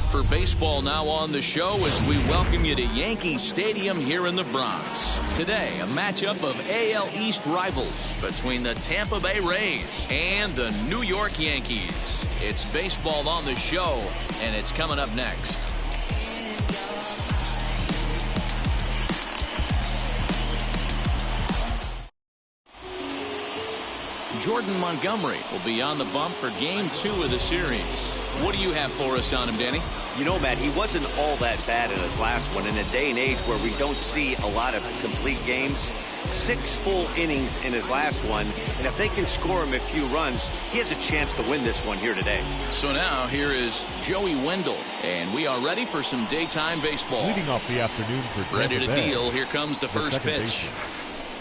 for baseball now on the show as we welcome you to Yankee Stadium here in the Bronx. Today, a matchup of AL East rivals between the Tampa Bay Rays and the New York Yankees. It's baseball on the show, and it's coming up next. Jordan Montgomery will be on the bump for Game 2 of the series. What do you have for us on him, Danny? You know, Matt, he wasn't all that bad in his last one. In a day and age where we don't see a lot of complete games, 6 full innings in his last one, and if they can score him a few runs, he has a chance to win this one here today. So now here is Joey Wendell, and we are ready for some daytime baseball. Leading off the afternoon for Tampa ready to Bay, deal. Here comes the first pitch. baseman.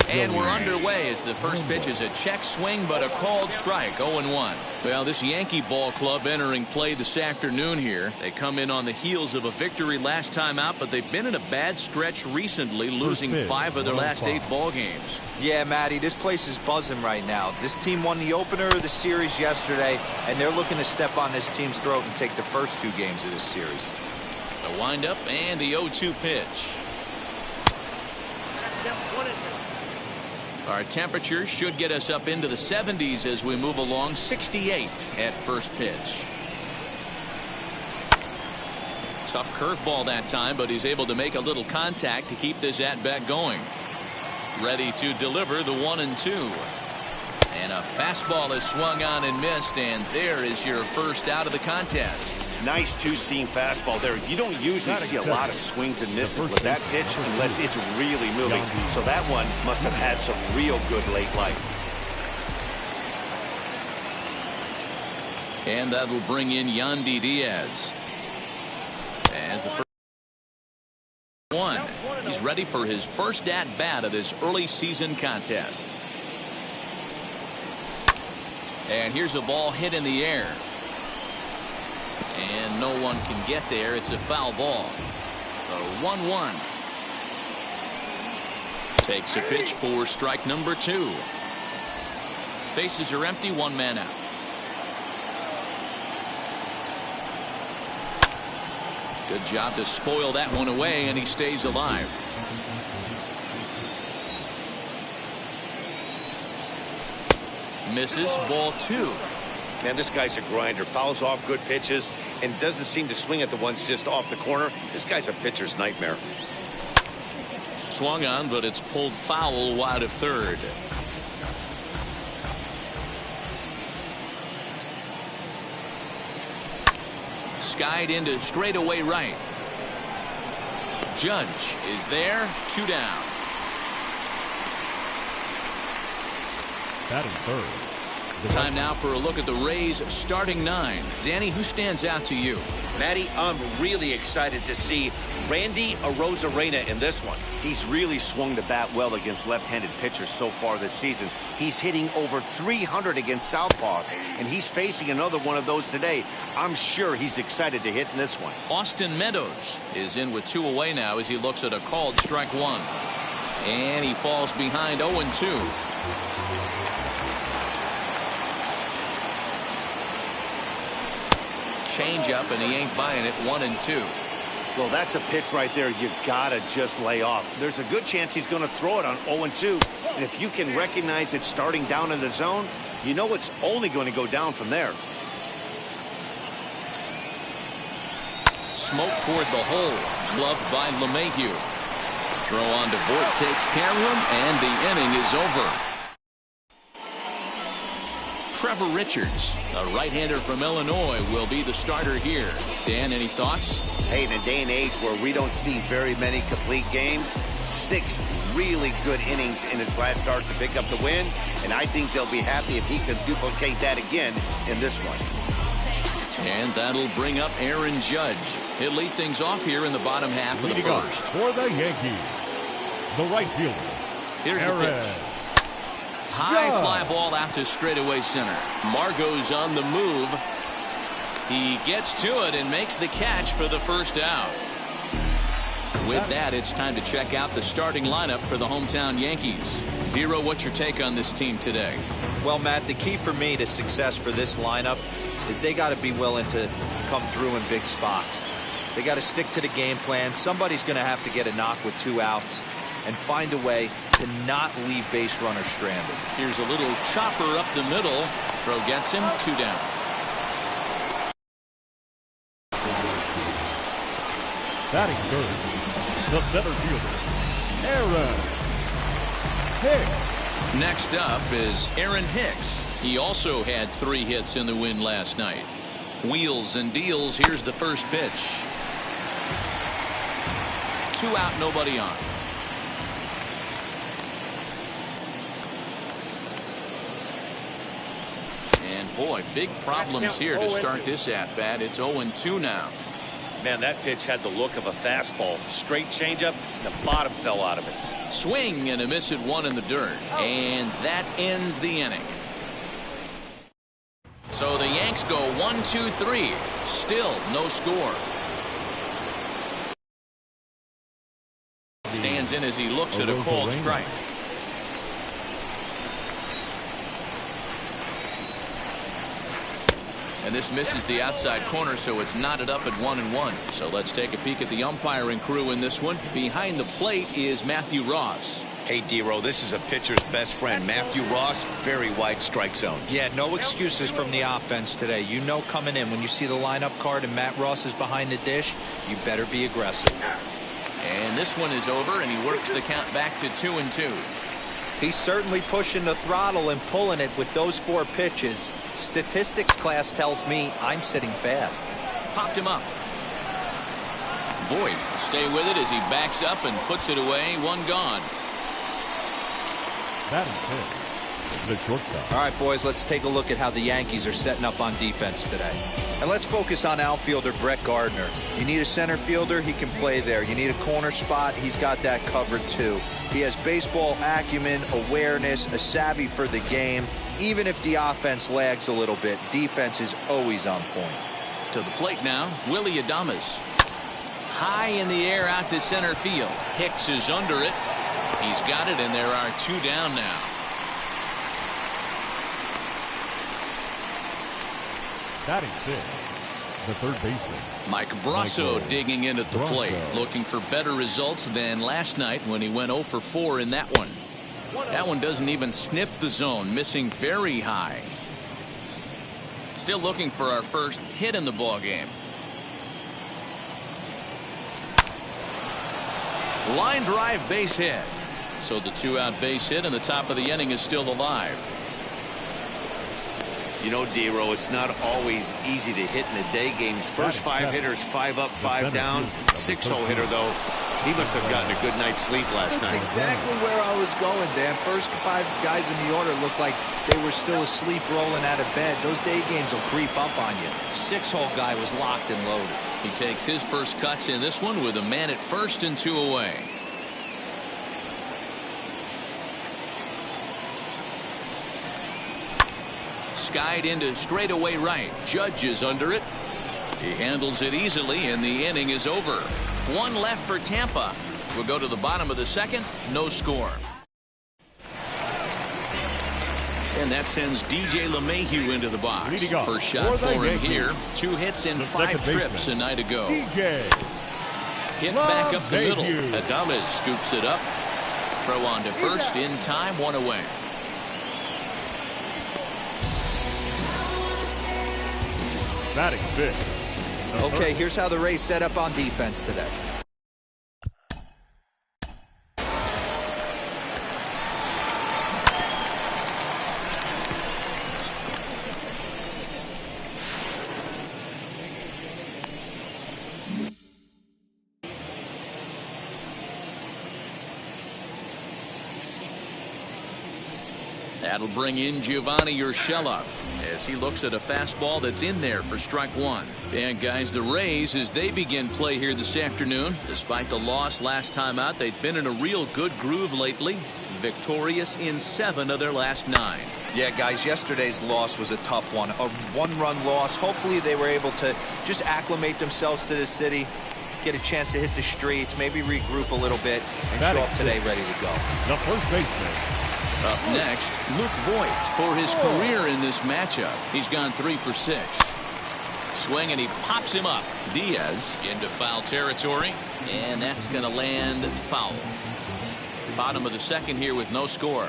And we're underway as the first pitch is a check swing, but a called strike, 0-1. Well, this Yankee ball club entering play this afternoon here. They come in on the heels of a victory last time out, but they've been in a bad stretch recently, losing 5 of their last 8 ball games. Yeah, Matty, this place is buzzing right now. This team won the opener of the series yesterday, and they're looking to step on this team's throat and take the first 2 games of this series. The windup and the 0-2 pitch. Our temperatures should get us up into the 70s as we move along. 68 at first pitch. Tough curveball that time, but he's able to make a little contact to keep this at-bat going. Ready to deliver the 1-2. And a fastball is swung on and missed, and there is your first out of the contest. Nice two-seam fastball there. You don't usually see a lot of swings and misses with that pitch unless it's really moving. So that one must have had some real good late life. And that'll bring in Yandy Diaz as the first one. He's ready for his first at-bat of this early season contest. And here's a ball hit in the air. And no one can get there. It's a foul ball. The 1-1. Takes a pitch for strike number 2. Bases are empty, 1 man out. Good job to spoil that one away, and he stays alive. Misses, ball 2. Man, this guy's a grinder. Fouls off good pitches and doesn't seem to swing at the ones just off the corner. This guy's a pitcher's nightmare. Swung on, but it's pulled foul wide of third. Skied into straightaway right. Judge is there, 2 down. Batting third. Time now for a look at the Rays starting 9. Danny, who stands out to you? Matty, I'm really excited to see Randy Arozarena in this one. He's really swung the bat well against left-handed pitchers so far this season. He's hitting over 300 against southpaws, and he's facing another one of those today. I'm sure he's excited to hit in this one. Austin Meadows is in with 2 away now as he looks at a called strike 1. And he falls behind 0-2. Change up, and he ain't buying it. 1-2. Well, that's a pitch right there you gotta just lay off. There's a good chance he's going to throw it on 0-2, and if you can recognize it starting down in the zone, you know it's only going to go down from there. Smoke toward the hole, gloved by LeMahieu. Throw on to Voit, takes care of him, and the inning is over. Trevor Richards, a right-hander from Illinois, will be the starter here. Dan, any thoughts? Hey, in a day and age where we don't see very many complete games, 6 really good innings in his last start to pick up the win, and I think they'll be happy if he can duplicate that again in this one. And that'll bring up Aaron Judge. He'll lead things off here in the bottom half of the first. For the Yankees, the right fielder, Here's Aaron the pitch. High fly ball out to straightaway center. Margot's on the move. He gets to it and makes the catch for the first out. With that, it's time to check out the starting lineup for the hometown Yankees. Dero, what's your take on this team today? Well, Matt, the key for me to success for this lineup is they got to be willing to come through in big spots. They got to stick to the game plan. Somebody's going to have to get a knock with 2 outs and find a way to not leave base runners stranded. Here's a little chopper up the middle. Throw gets him, 2 down. Batting third, the center fielder, Aaron Hicks. Next up is Aaron Hicks. He also had 3 hits in the win last night. Wheels and deals. Here's the first pitch. 2 out, nobody on. And boy, big problems here to start this at-bat. It's 0-2 now. Man, that pitch had the look of a fastball. Straight changeup, the bottom fell out of it. Swing and a miss at 1 in the dirt. And that ends the inning. So the Yanks go 1-2-3. Still no score. Stands in as he looks at a called strike. And this misses the outside corner, so it's knotted up at 1-1. So let's take a peek at the umpiring crew in this one. Behind the plate is Matthew Ross. Hey, D-Row, this is a pitcher's best friend, Matthew Ross. Very wide strike zone. Yeah, no excuses from the offense today. You know coming in when you see the lineup card and Matt Ross is behind the dish, you better be aggressive. And this one is over, and he works the count back to 2-2. He's certainly pushing the throttle and pulling it with those 4 pitches. Statistics class tells me I'm sitting fast. Popped him up. Voit stay with it as he backs up and puts it away. 1 gone. Batting fifth, the shortstop. All right, boys, let's take a look at how the Yankees are setting up on defense today. And let's focus on outfielder Brett Gardner. You need a center fielder, he can play there. You need a corner spot, he's got that covered too. He has baseball acumen, awareness, a savvy for the game. Even if the offense lags a little bit, defense is always on point. To the plate now, Willie Adames. High in the air out to center field. Hicks is under it. He's got it, and there are 2 down now. Batting sixth, the third baseman, Mike Brasso digging in at the plate, looking for better results than last night when he went 0 for 4 in that one. That one doesn't even sniff the zone, missing very high. Still looking for our first hit in the ball game. Line drive, base hit. So the 2-out base hit, and the top of the inning is still alive. You know, D-Row, it's not always easy to hit in the day games. First 5 hitters, 5 up, 5 down. 6-hole hitter, though. He must have gotten a good night's sleep last night. That's exactly where I was going, Dan. First 5 guys in the order looked like they were still asleep rolling out of bed. Those day games will creep up on you. 6-hole guy was locked and loaded. He takes his first cuts in this one with a man at first and 2 away. Skied into straightaway right. Judge is under it. He handles it easily, and the inning is over. 1 left for Tampa. We'll go to the bottom of the second. No score. And that sends DJ LeMahieu into the box. First shot for him here. 2 hits in 5 trips a night ago. Hit back up the middle. Adames scoops it up. Throw on to first in time. 1 away. Batting fifth. Okay, here's how the Rays set up on defense today. That'll bring in Giovanni Urshela as he looks at a fastball that's in there for strike 1. And guys, the Rays, as they begin play here this afternoon, despite the loss last time out, they've been in a real good groove lately. Victorious in 7 of their last 9. Yeah, guys, yesterday's loss was a tough one. A 1-run loss. Hopefully they were able to just acclimate themselves to the city, get a chance to hit the streets, maybe regroup a little bit, and show up today ready to go. The first baseman. Up next, Luke Voit for his career in this matchup. He's gone 3 for 6. swing, and he pops him up. Diaz into foul territory, and that's going to land foul. Bottom of the second here with no score.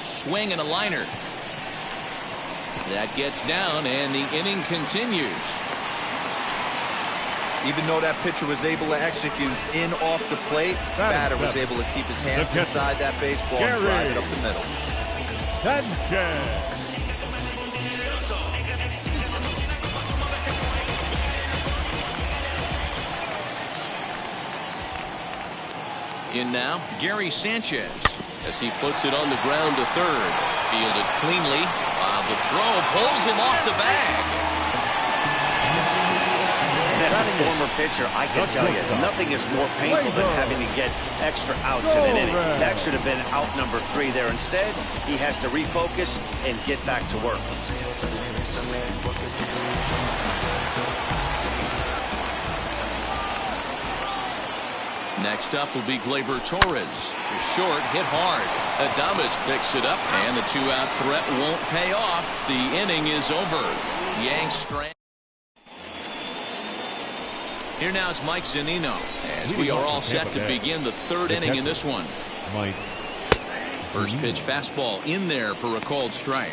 Swing and a liner. That gets down, and the inning continues. Even though that pitcher was able to execute in off the plate, the batter was able to keep his hands inside that baseball and drive it up the middle. In now, Gary Sanchez, as he puts it on the ground to third. Fielded cleanly, while the throw pulls him off the bag. And as a former pitcher, I can tell you, nothing is more painful than having to get extra outs in an inning. That should have been out number 3 there. Instead, he has to refocus and get back to work. Next up will be Gleyber Torres. To short, hit hard. Adames picks it up, and the 2-out threat won't pay off. The inning is over. Yanks strand. Here now is Mike Zunino, as we are all set to begin the third inning in this one. First pitch fastball in there for a called strike.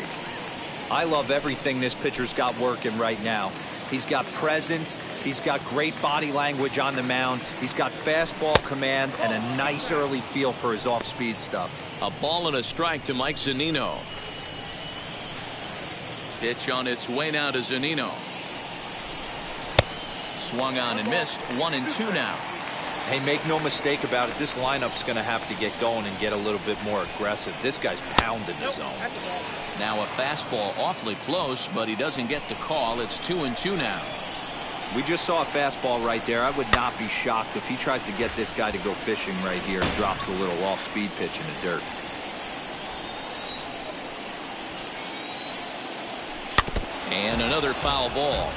I love everything this pitcher's got working right now. He's got presence. He's got great body language on the mound. He's got fastball command and a nice early feel for his off-speed stuff. A ball and a strike to Mike Zunino. Pitch on its way now to Zunino. Swung on and missed. 1-2 now. Hey, make no mistake about it. This lineup's going to have to get going and get a little bit more aggressive. This guy's pounding the zone. Now a fastball awfully close, but he doesn't get the call. It's 2-2 now. We just saw a fastball right there. I would not be shocked if he tries to get this guy to go fishing right here and drops a little off-speed pitch in the dirt. And another foul ball.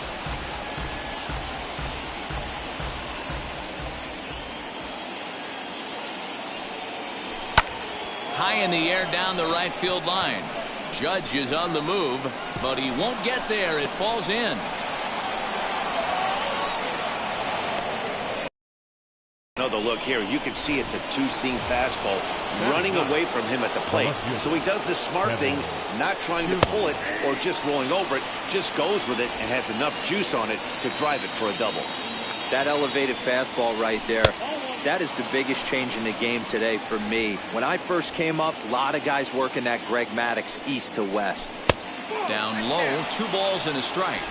High in the air down the right field line. Judge is on the move, but he won't get there. It falls in. Another look here. You can see it's a two-seam fastball running away from him at the plate. So he does the smart thing, not trying to pull it or just rolling over it, just goes with it and has enough juice on it to drive it for a double. That elevated fastball right there, that is the biggest change in the game today for me. When I first came up, a lot of guys working that Greg Maddux east to west. Down low, 2 balls and a strike.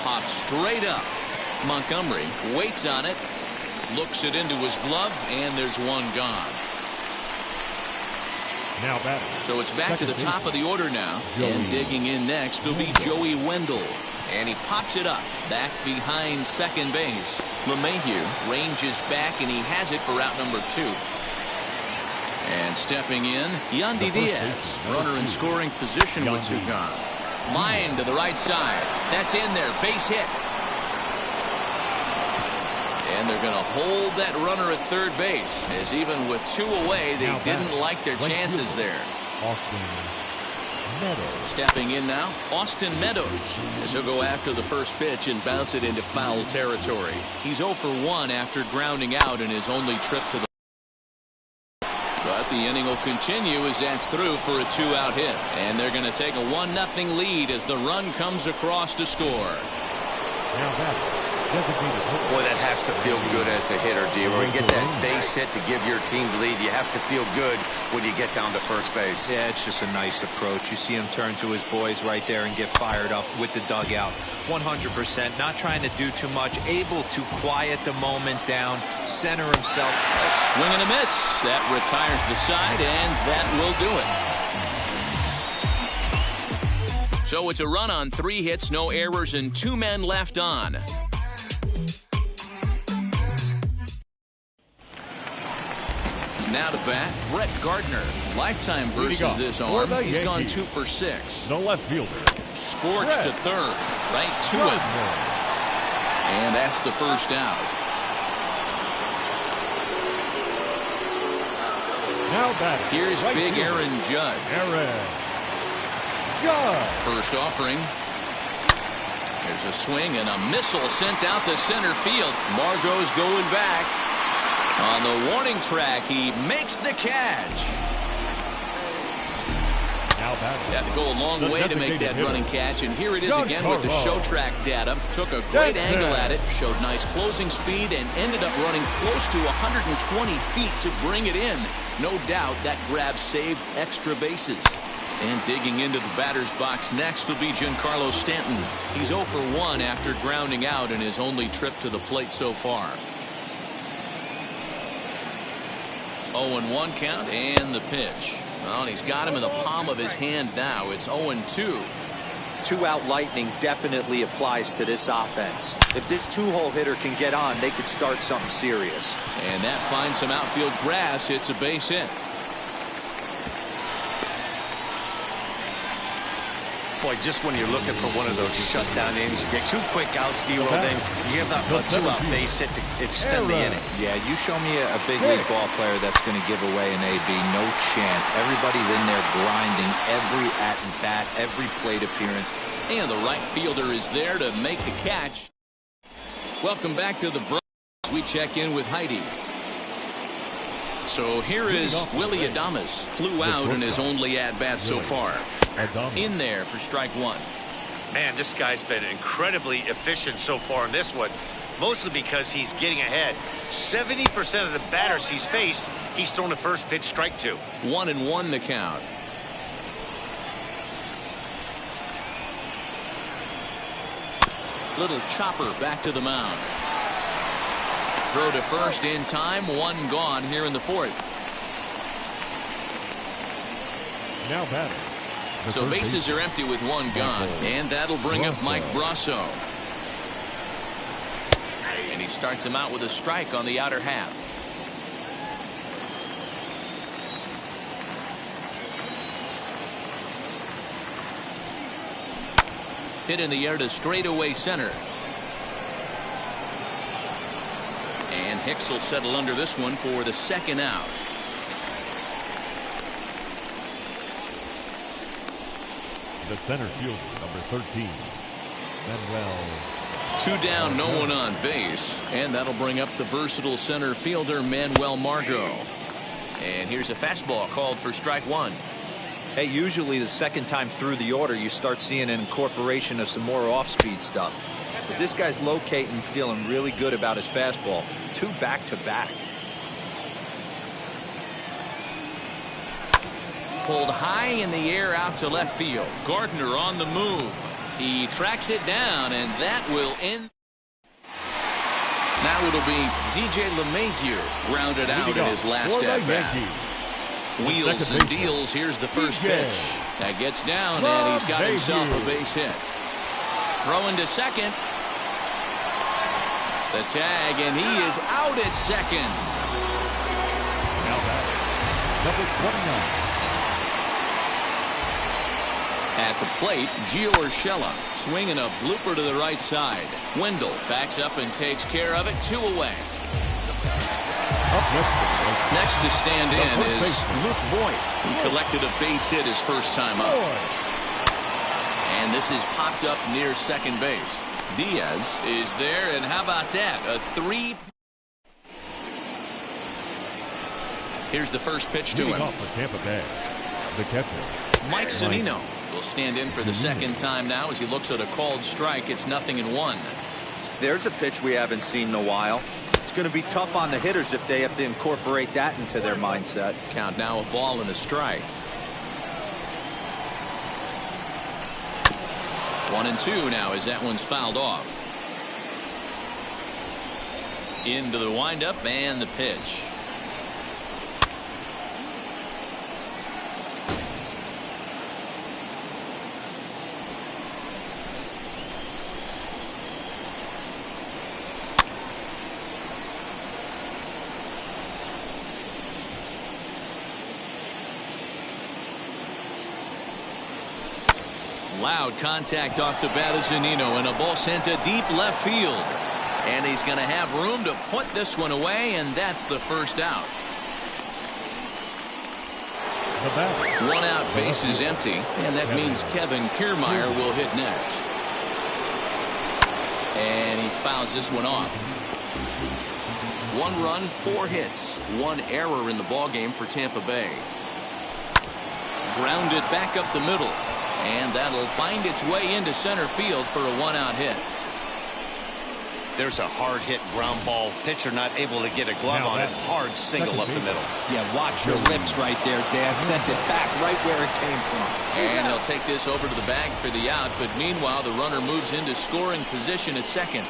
Popped straight up. Montgomery waits on it, looks it into his glove, and there's one gone. Now batting. So it's back to the top of the order now. And digging in next will be Joey Wendell. And he pops it up back behind second base. LeMahieu ranges back, and he has it for out number 2. And stepping in, Yandy Diaz, runner in scoring position with 2 gone. Line to the right side. That's in there. Base hit. And they're going to hold that runner at third base, as even with 2 away, they didn't like their chances there. Stepping in now, Austin Meadows, as he'll go after the first pitch and bounce it into foul territory. He's 0 for 1 after grounding out in his only trip to the. But the inning will continue as that's through for a 2-out hit. And they're going to take a 1-0 lead as the run comes across to score. Now batting. Boy, that has to feel good as a hitter, D-Roy. You get that base hit to give your team the lead. You have to feel good when you get down to first base. Yeah, it's just a nice approach. You see him turn to his boys right there and get fired up with the dugout. 100%, not trying to do too much, able to quiet the moment down, center himself. A swing and a miss. That retires the side, and that will do it. So it's a run on 3 hits, no errors, and 2 men left on. Now to bat, Brett Gardner. Lifetime versus this arm. He's gone 2 for 6. No left fielder. Scorched to third. Right to him. And that's the first out. Now batting. Here's right big fielder, Aaron Judge. Aaron Judge. First offering. There's a swing and a missile sent out to center field. Margot's going back. On the warning track, he makes the catch. Now batting. Had to go a long way to make that running catch, and here it is again with the show track data. Took a great angle at it, showed nice closing speed, and ended up running close to 120 feet to bring it in. No doubt that grab saved extra bases. And digging into the batter's box next will be Giancarlo Stanton. He's 0 for 1 after grounding out in his only trip to the plate so far. 0-1 count and the pitch. Well, and he's got him in the palm of his hand now. It's 0-2. Two-out lightning definitely applies to this offense. If this two-hole hitter can get on, they could start something serious. And that finds some outfield grass. It's a base hit. Boy, just when you're looking for one of those shutdown innings, you get 2 quick outs, D-Roll, then you give up a 2-out base hit to extend the inning. Yeah, you show me a big league ball player that's going to give away an AB. No chance. Everybody's in there grinding every at-bat, every plate appearance. And the right fielder is there to make the catch. Welcome back to the Bronx. We check in with Heidi. So here is Willy Adames. Flew out in his only at-bat so far. In there for strike 1. Man, this guy's been incredibly efficient so far in this one, mostly because he's getting ahead. 70% of the batters he's faced, he's thrown the first pitch, strike 2. 1-1 the count. Little chopper back to the mound. Throw to first in time. 1 gone here in the 4th. Now batting. So bases are empty with 1 gone, and that'll bring up Mike Brasso. And he starts him out with a strike on the outer half. Hit in the air to straightaway center. And Hicks will settle under this one for the 2nd out. The center fielder, number 13, Manuel. 2 down, no one on base, and that'll bring up the versatile center fielder Manuel Margot. And here's a fastball called for strike 1. Hey, usually the 2nd time through the order, you start seeing an incorporation of some more off-speed stuff. But this guy's locating, feeling really good about his fastball. 2 back-to-back. Pulled high in the air out to left field. Gardner on the move. He tracks it down, and that will end. Now it'll be DJ LeMahieu grounded out in his last at-bat. Wheels and deals. Here's the first pitch. That gets down, and he's got himself a base hit. Throwing to second. The tag, and he is out at second. Now batting. Number 29. At the plate, Gio Urshela swinging a blooper to the right side. Wendell backs up and takes care of it. 2 away. Next to stand in is Luke Voigt, who collected a base hit his first time up. And this is popped up near second base. Diaz is there, and how about that? A 3. Here's the first pitch to him. For Tampa Bay, the catcher, Mike Zunino will stand in for the 2nd time now as he looks at a called strike. It's 0-1. There's a pitch we haven't seen in a while. It's going to be tough on the hitters if they have to incorporate that into their mindset. Count now, a ball and a strike. 1-2 now as that one's fouled off. Into the windup and the pitch. Loud contact off the bat of Zunino, and a ball sent to deep left field. And he's going to have room to put this one away, and that's the first out. The batter. One out, base is empty, and that means Kevin Kiermaier will hit next. And he fouls this one off. 1 run, 4 hits, 1 error in the ballgame for Tampa Bay. Grounded back up the middle, and that'll find its way into center field for a 1-out hit. There's a hard hit ground ball. Pitcher not able to get a glove on it. Hard single up the middle. Yeah, watch your lips right there, Dan. Sent it back right where it came from. And he'll take this over to the bag for the out, but meanwhile the runner moves into scoring position at second.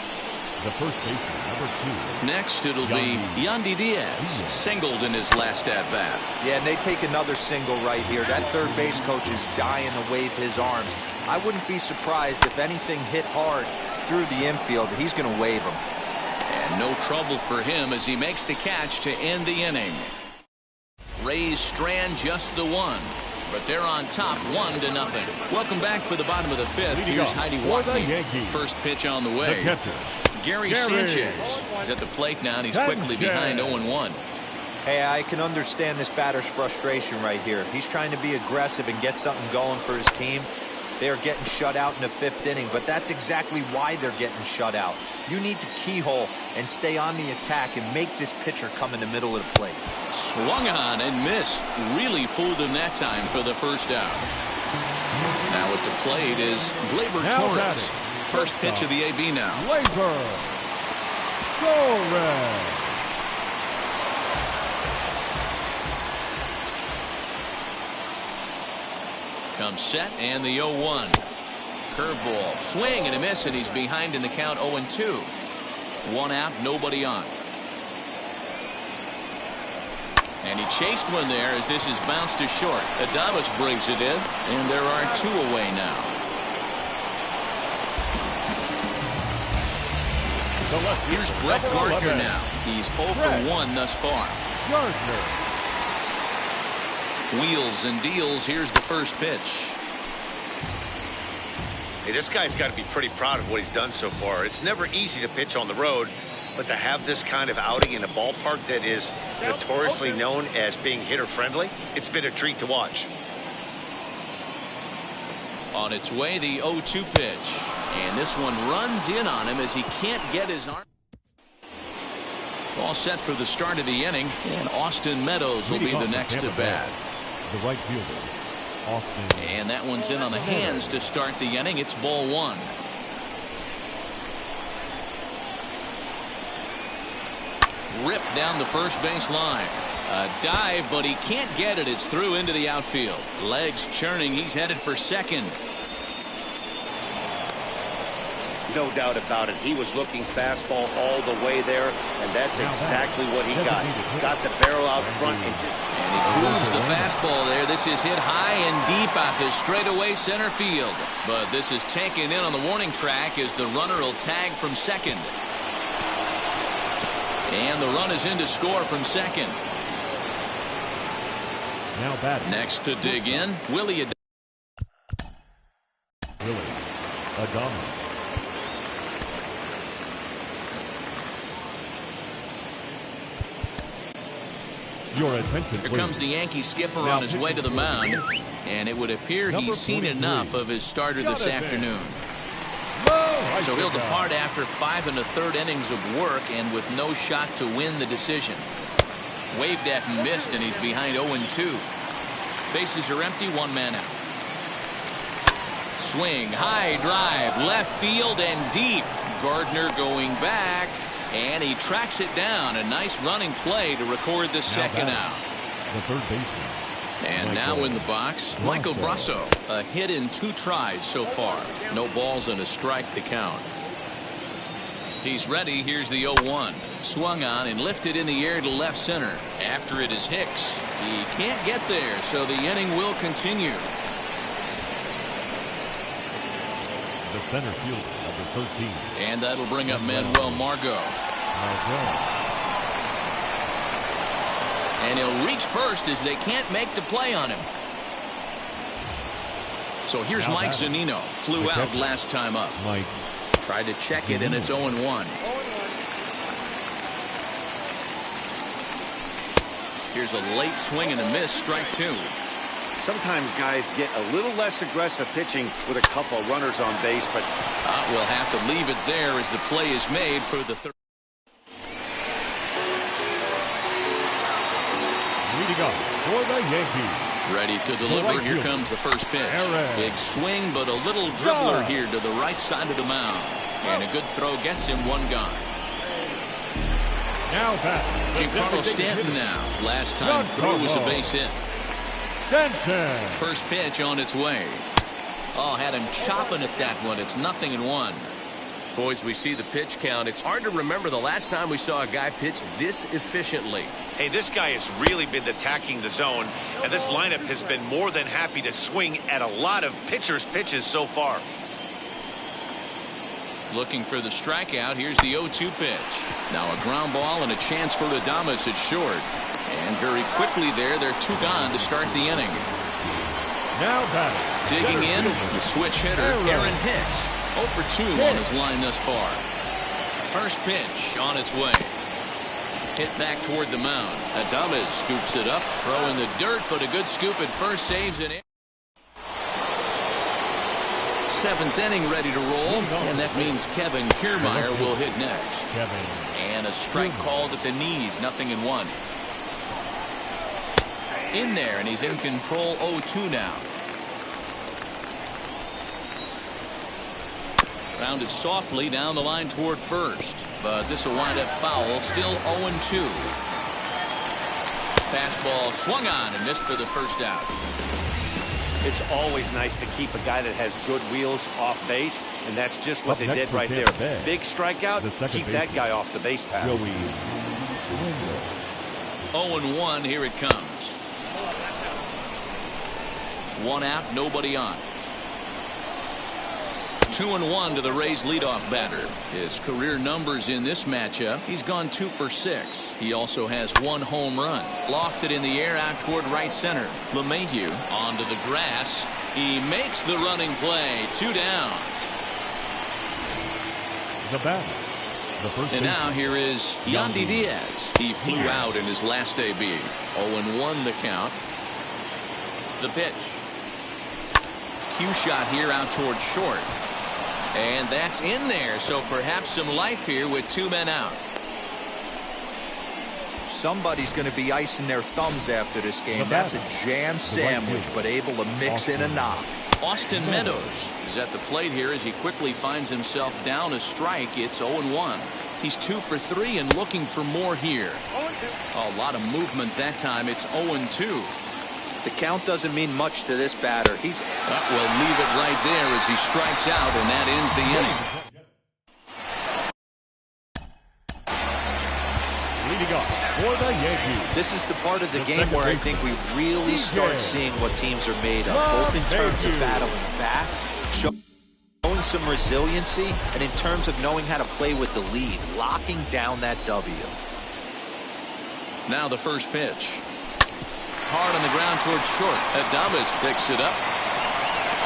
The first baseman, number 2. Next it'll be Yandy Diaz, singled in his last at-bat. Yeah, and they take another single right here. That third base coach is dying to wave his arms. I wouldn't be surprised if anything hit hard through the infield. He's going to wave him. And no trouble for him as he makes the catch to end the inning. Rays strand just the one, but they're on top 1-0. Welcome back for the bottom of the 5th. Here's Heidi Watney. First pitch on the way. Gary Sanchez is at the plate now, and he's quickly behind 0-1. Hey, I can understand this batter's frustration right here. He's trying to be aggressive and get something going for his team. They are getting shut out in the 5th inning, but that's exactly why they're getting shut out. You need to keyhole and stay on the attack and make this pitcher come in the middle of the plate. Swung on and missed. Really fooled him that time for the first out. Now at the plate is Gleyber Torres. First pitch of the AB now. Gleyber Torres. Comes set and the 0-1. Curveball. Swing and a miss, and he's behind in the count 0-2. 1 out, nobody on. And he chased one there as this is bounced to short. Adames brings it in, and there are 2 away now. Here's Brett Gardner now. He's 0 for 1 thus far. Gardner. Wheels and deals. Here's the first pitch. Hey, this guy's got to be pretty proud of what he's done so far. It's never easy to pitch on the road, but to have this kind of outing in a ballpark that is notoriously known as being hitter-friendly, it's been a treat to watch. On its way, the 0-2 pitch. And this one runs in on him as he can't get his arm. All set for the start of the inning, and Austin Meadows will be the next to bat. The right fielder, Austin. And that one's in on the hands to start the inning. It's ball 1. Ripped down the first base line. A dive, but he can't get it. It's through into the outfield. Legs churning. He's headed for second. No doubt about it. He was looking fastball all the way there, and that's exactly what he got. Got the barrel out front and just... And he grooves the fastball there. This is hit high and deep out to straightaway center field. But this is taken in on the warning track as the runner will tag from second. And the run is in to score from second. Now batting. Next to dig in, Willie Adames. Your attention, Here comes the Yankee skipper on his way to the mound, and it would appear he's seen enough of his starter this afternoon. So he'll depart after 5 1/3 innings of work and with no shot to win the decision. Waved at and missed, and he's behind 0-2. Bases are empty, 1 man out. Swing, high drive, left field and deep. Gardner going back. And he tracks it down. A nice running play to record the second out. The third baseman. And now in the box, Michael Brasso. A hit in 2 tries so far. No balls and a strike to count. He's ready. Here's the 0-1. Swung on and lifted in the air to left center. After it is Hicks. He can't get there, so the inning will continue. The center fielder, number 13. And that'll bring up Manuel Margot. And he'll reach first as they can't make the play on him. So here's Mike Zunino. Flew out last time up. Mike tried to check it, and it's 0-1. Here's a late swing and a miss, strike 2. Sometimes guys get a little less aggressive pitching with a couple of runners on base, but we'll have to leave it there as the play is made for the third. Leading up for the Yankees. Ready to deliver. Here comes the first pitch. Big swing, but a little dribbler here to the right side of the mound. And a good throw gets him one gone. Now back. Giancarlo Stanton now. Last time through was a base hit. First pitch on its way. Oh, had him chopping at that one. It's 0-1. Boys, we see the pitch count. It's hard to remember the last time we saw a guy pitch this efficiently. hey, this guy has really been attacking the zone, and this lineup has been more than happy to swing at a lot of pitchers' pitches so far. Looking for the strikeout. Here's the 0-2 pitch. Now a ground ball and a chance for Adames at short. And very quickly there, they're two gone to start the inning. Now batting. Digging in, the switch hitter, Aaron Hicks. 0 for 2 on his line thus far. First pitch on its way. Hit back toward the mound. Adames scoops it up, throw in the dirt, but a good scoop at first saves it. Seventh inning ready to roll, and that means Kevin Kiermaier will hit next. And a strike called at the knees, 0-1. In there, and he's in control. 0-2 now. Rounded softly down the line toward first, but this will wind up foul. Still 0-2. Fastball swung on and missed for the first out. It's always nice to keep a guy that has good wheels off base, and that's just what they did right there. Big strikeout, keep that guy off the base path. 0-1, here it comes. One out, nobody on. 2-1 to the Rays leadoff batter. His career numbers in this matchup, he's gone 2 for 6. He also has 1 home run. Lofted in the air out toward right center. LeMahieu onto the grass. He makes the running play. 2 down. The batter. The first and now here is Yandy Diaz. He flew out in his last AB. 0-1 the count. The pitch. Cue shot here out toward short. And that's in there, so perhaps some life here with 2 men out. Somebody's going to be icing their thumbs after this game. That's a jam sandwich, but able to mix in a knock. Austin Meadows is at the plate here as he quickly finds himself down a strike. It's 0-1. He's 2 for 3 and looking for more here. A lot of movement that time. It's 0-2. The count doesn't mean much to this batter. We'll leave it right there as he strikes out, and that ends the inning. Leading up for the Yankees. This is the part of the game where I think we really start seeing what teams are made of, both in terms of battling back, showing some resiliency, and in terms of knowing how to play with the lead, locking down that W. Now the first pitch. Hard on the ground towards short. Adames picks it up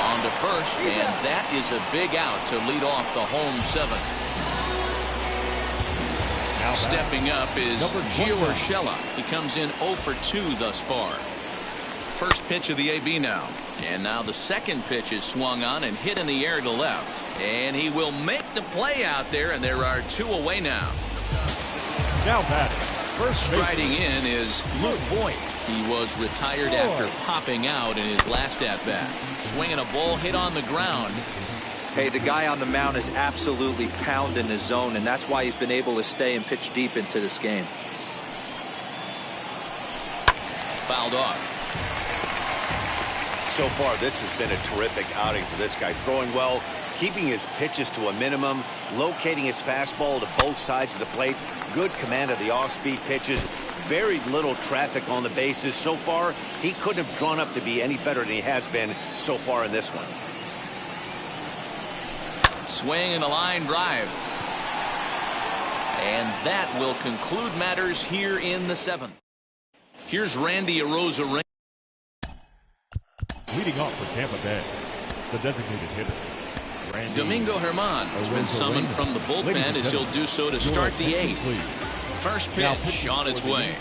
on to first, and that is a big out to lead off the home 7th. Now stepping up is Gio Urshela. He comes in 0 for 2 thus far. First pitch of the AB now. And now the second pitch is swung on and hit in the air to left. And he will make the play out there, and there are 2 away now. Now batting. First striding in is Luke Voigt. He was retired after popping out in his last at-bat. Swinging a ball hit on the ground. Hey, the guy on the mound is absolutely pounding the zone, and that's why he's been able to stay and pitch deep into this game. Fouled off. So far, this has been a terrific outing for this guy. Throwing well, keeping his pitches to a minimum, locating his fastball to both sides of the plate, good command of the off-speed pitches, very little traffic on the bases. So far, he couldn't have drawn up to be any better than he has been so far in this one. Swing and a line drive. And that will conclude matters here in the 7th. Here's Randy Arozarena. Leading off for Tampa Bay, the designated hitter. Domingo Germán has been summoned from the bullpen as he'll do so to start the 8th. First pitch on its way.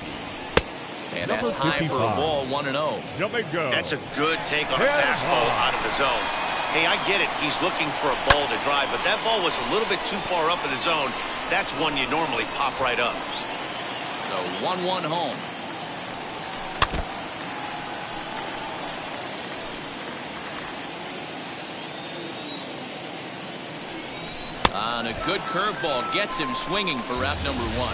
And Number that's high for a 55. ball, 1-0. Domingo. That's a good take on a Head fastball high. out of the zone. Hey, I get it. He's looking for a ball to drive, but that ball was a little bit too far up in the zone. That's one you normally pop right up. So 1-1 home. On a good curveball gets him swinging for out number 1.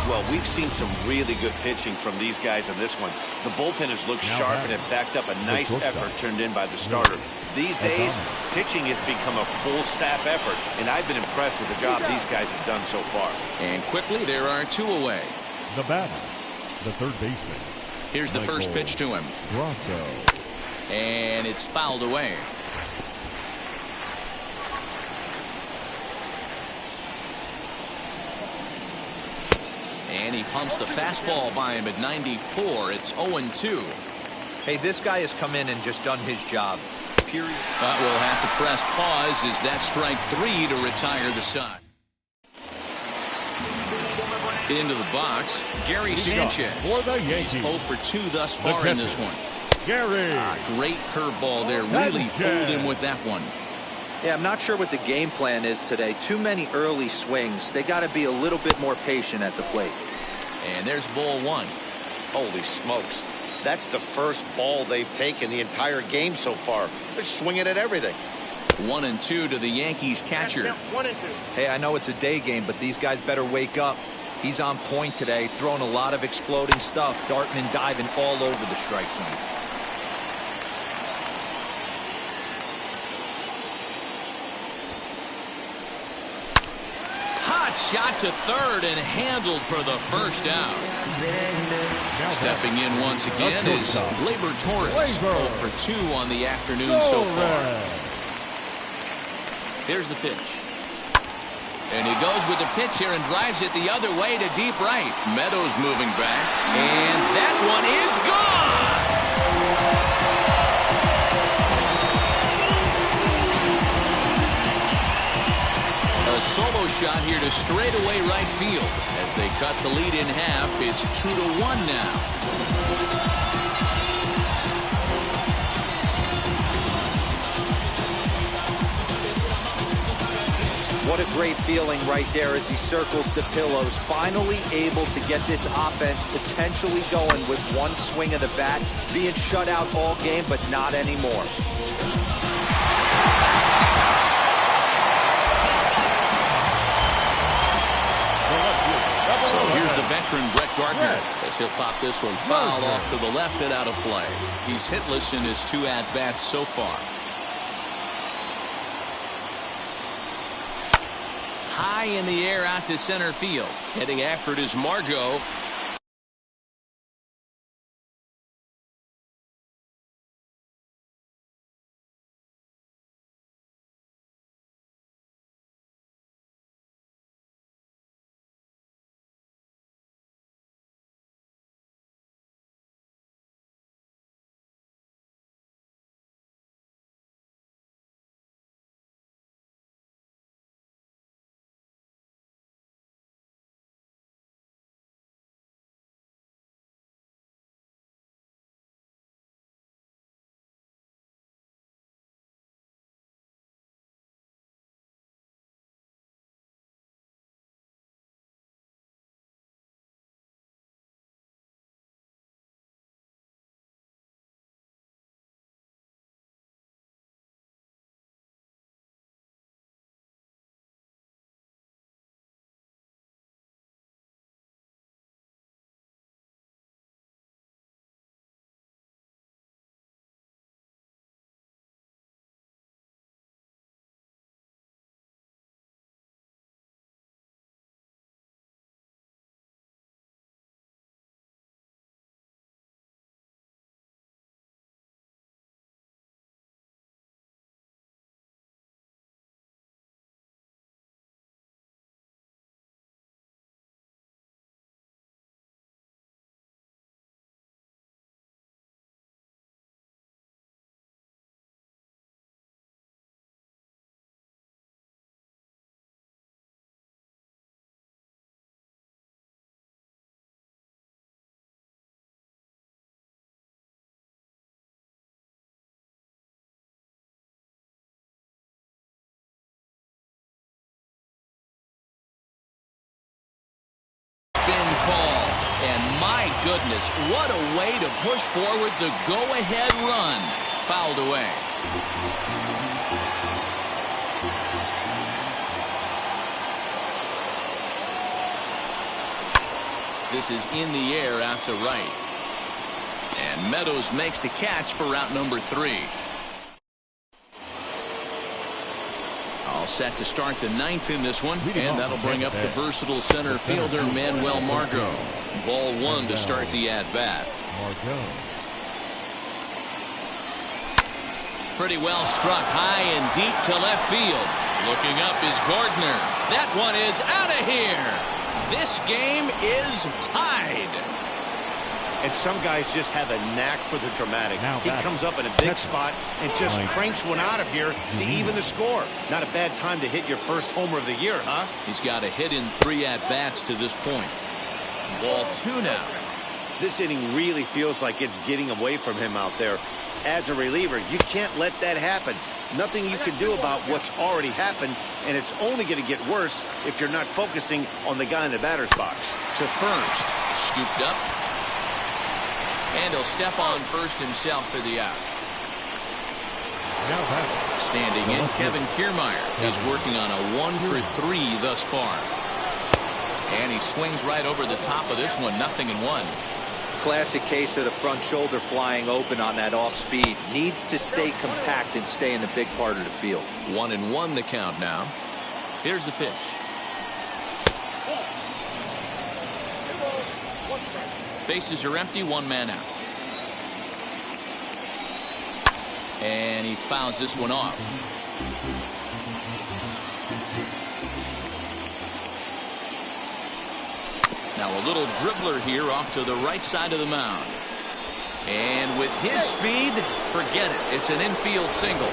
Well, we've seen some really good pitching from these guys in this one. The bullpen has looked Now sharp back. and it backed up a nice shortstop. effort turned in by the starter. These days, pitching has become a full staff effort, and I've been impressed with the job these guys have done so far. And quickly there are 2 away. The batter, the third baseman. Here's the first pitch to him. Grosso. And it's fouled away. And he pumps the fastball by him at 94. It's 0-2. Hey, this guy has come in and just done his job. Period. But we'll have to press pause as that strike 3 to retire the side. Into the box, Gary Sanchez. For the Yankees. 0 for 2 thus far in this one. Gary. Great curveball there. Really fooled him with that one. Yeah, I'm not sure what the game plan is today. Too many early swings. They got to be a little bit more patient at the plate. And there's ball 1. Holy smokes. That's the first ball they've taken the entire game so far. They're swinging at everything. 1-2 to the Yankees catcher. Hey, I know it's a day game, but these guys better wake up. He's on point today, throwing a lot of exploding stuff, darting and diving all over the strike zone. Hot shot to third and handled for the first out. Stepping in once again is Gleyber Torres. 0 for 2 on the afternoon so far. Here's the pitch. And he goes with the pitch here and drives it the other way to deep right. Meadows moving back. And that one is gone. A solo shot here to straightaway right field. As they cut the lead in half, it's 2-1 now. What a great feeling right there as he circles the pillows. Finally able to get this offense potentially going with one swing of the bat. Being shut out all game, but not anymore. So here's the veteran Brett Gardner as he'll pop this one foul off to the left and out of play. He's hitless in his 2 at-bats so far. High in the air out to center field. Heading after it is Margot. goodness, what a way to push forward the go-ahead run. Fouled away. This is in the air out to right. And Meadows makes the catch for route number 3. All set to start the 9th in this one, and that'll bring up the versatile center fielder Manuel Margot. Ball 1 to start the at-bat. Pretty well struck high and deep to left field. Looking up is Gardner. That one is out of here. This game is tied. And some guys just have a knack for the dramatic. He comes up in a big spot and just cranks one out of here to even the score. Not a bad time to hit your first homer of the year, huh? He's got a hit in 3 at-bats to this point. Ball 2 now. This inning really feels like it's getting away from him out there. As a reliever, you can't let that happen. Nothing you can do about what's already happened, and it's only going to get worse if you're not focusing on the guy in the batter's box. To first. Scooped up. And he'll step on first himself for the out. Standing in, Kevin Kiermaier is working on a 1-for-3 thus far. And he swings right over the top of this one, 0-1. Classic case of the front shoulder flying open on that off speed. Needs to stay compact and stay in the big part of the field. 1-1 the count now. Here's the pitch. Bases are empty, 1 man out. And he fouls this one off. Now a little dribbler here off to the right side of the mound. And with his speed, forget it. It's an infield single.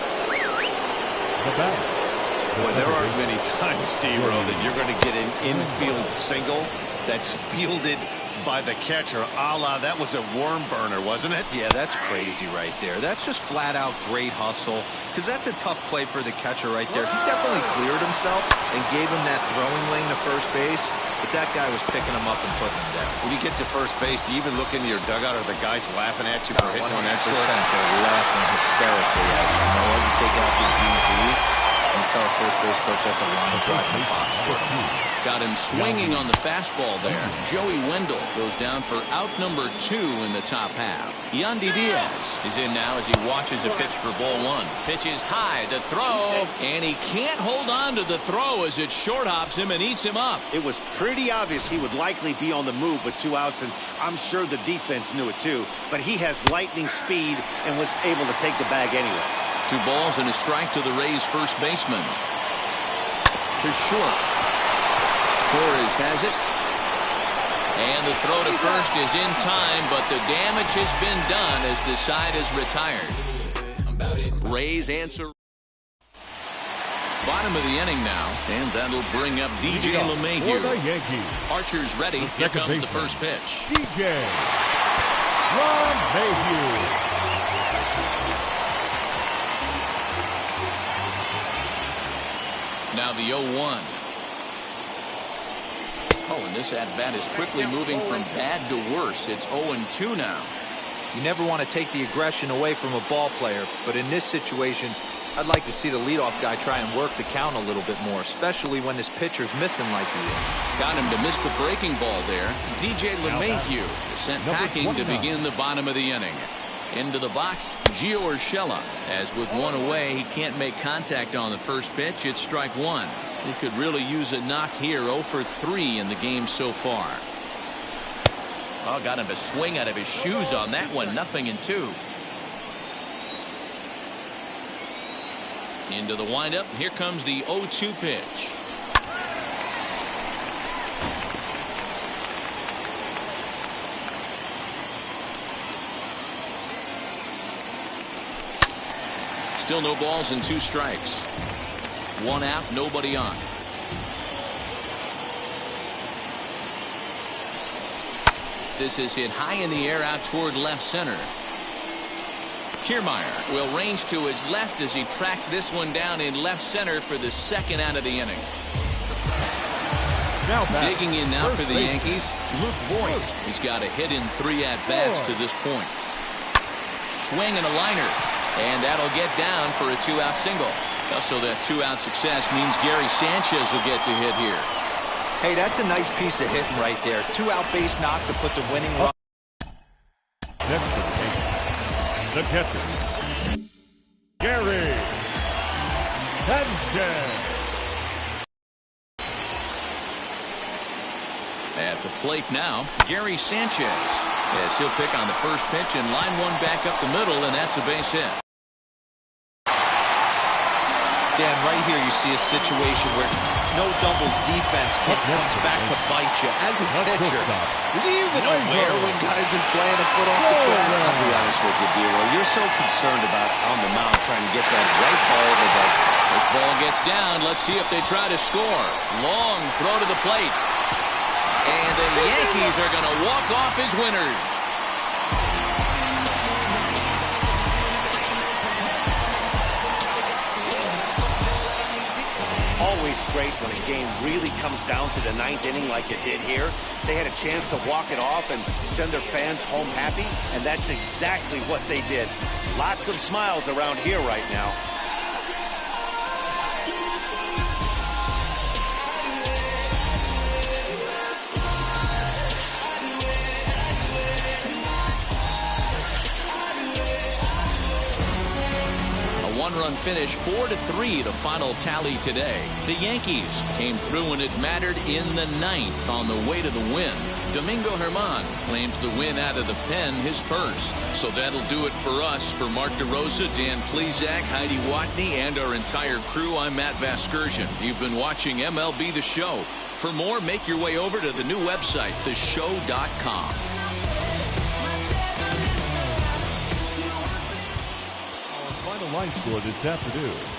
Well, there aren't many times, D-Row, that you're going to get an infield single that's fielded by the catcher, a la that was a worm burner, wasn't it? Yeah, that's crazy right there. That's just flat out great hustle, because that's a tough play for the catcher right there. He definitely cleared himself and gave him that throwing lane to first base, but that guy was picking him up and putting him down. When you get to first base, do you even look into your dugout? Are the guys laughing at you for hitting on that short? They're laughing hysterically at you. You know what? You take out your DGs and tell a first base coach that's a line drive in the box. Got him swinging on the fastball there. Joey Wendell goes down for out number 2 in the top half. Yandy Diaz is in now as he watches a pitch for ball 1. Pitch is high, the throw, and he can't hold on to the throw as it short hops him and eats him up. It was pretty obvious he would likely be on the move with 2 outs, and I'm sure the defense knew it too. But he has lightning speed and was able to take the bag anyways. 2 balls and a strike to the Rays first baseman. To short. Torres has it. And the throw to first is in time, but the damage has been done as the side is retired. Rays answer. Bottom of the inning now, and that'll bring up DJ LeMahieu. For the Yankees. Archer's ready. Here comes the first pitch. DJ LeMahieu. Now the 0-1. Oh, and this at-bat is quickly moving from bad to worse. It's 0-2 now. You never want to take the aggression away from a ball player, but in this situation, I'd like to see the leadoff guy try and work the count a little bit more, especially when this pitcher's missing like he is. Got him to miss the breaking ball there. DJ LeMahieu is sent packing to begin the bottom of the inning. Into the box, Gio Urshela. As with 1 away, he can't make contact on the first pitch. It's strike 1. He could really use a knock here. 0 for 3 in the game so far. Oh, got him to swing out of his shoes on that one. 0-2. Into the windup. Here comes the 0-2 pitch. Still no balls and 2 strikes. 1 out, nobody on. This is hit high in the air out toward left center. Kiermaier will range to his left as he tracks this one down in left center for the 2nd out of the inning. Digging in now for the Yankees, Luke Voigt. He's got a hit in 3 at-bats to this point. Swing and a liner, and that'll get down for a 2-out single. Also, that 2-out success means Gary Sanchez will get to hit here. Hey, that's a nice piece of hitting right there. 2-out base knock to put the winning run. Next to the catcher, Gary Sanchez. At the plate now, Gary Sanchez. Yes, he'll pick on the first pitch and line one back up the middle, and that's a base hit. Dan, right here you see a situation where no doubles defense comes back to bite you. As a pitcher, are you even aware when guys are playing a foot off the track? I'll be honest with you, Bureau. You're so concerned about on the mound trying to get that right ball over the. This ball gets down. Let's see if they try to score. Long throw to the plate. And the Yankees are going to walk off as winners. Always great when a game really comes down to the 9th inning like it did here. They had a chance to walk it off and send their fans home happy, and that's exactly what they did. Lots of smiles around here right now. One-run finish, 4-3, the final tally today. The Yankees came through when it mattered in the 9th on the way to the win. Domingo Germán claims the win out of the pen, his first. So that'll do it for us. For Mark DeRosa, Dan Plesac, Heidi Watney, and our entire crew, I'm Matt Vasgersian. You've been watching MLB The Show. For more, make your way over to the new website, theshow.com. Final line score this afternoon.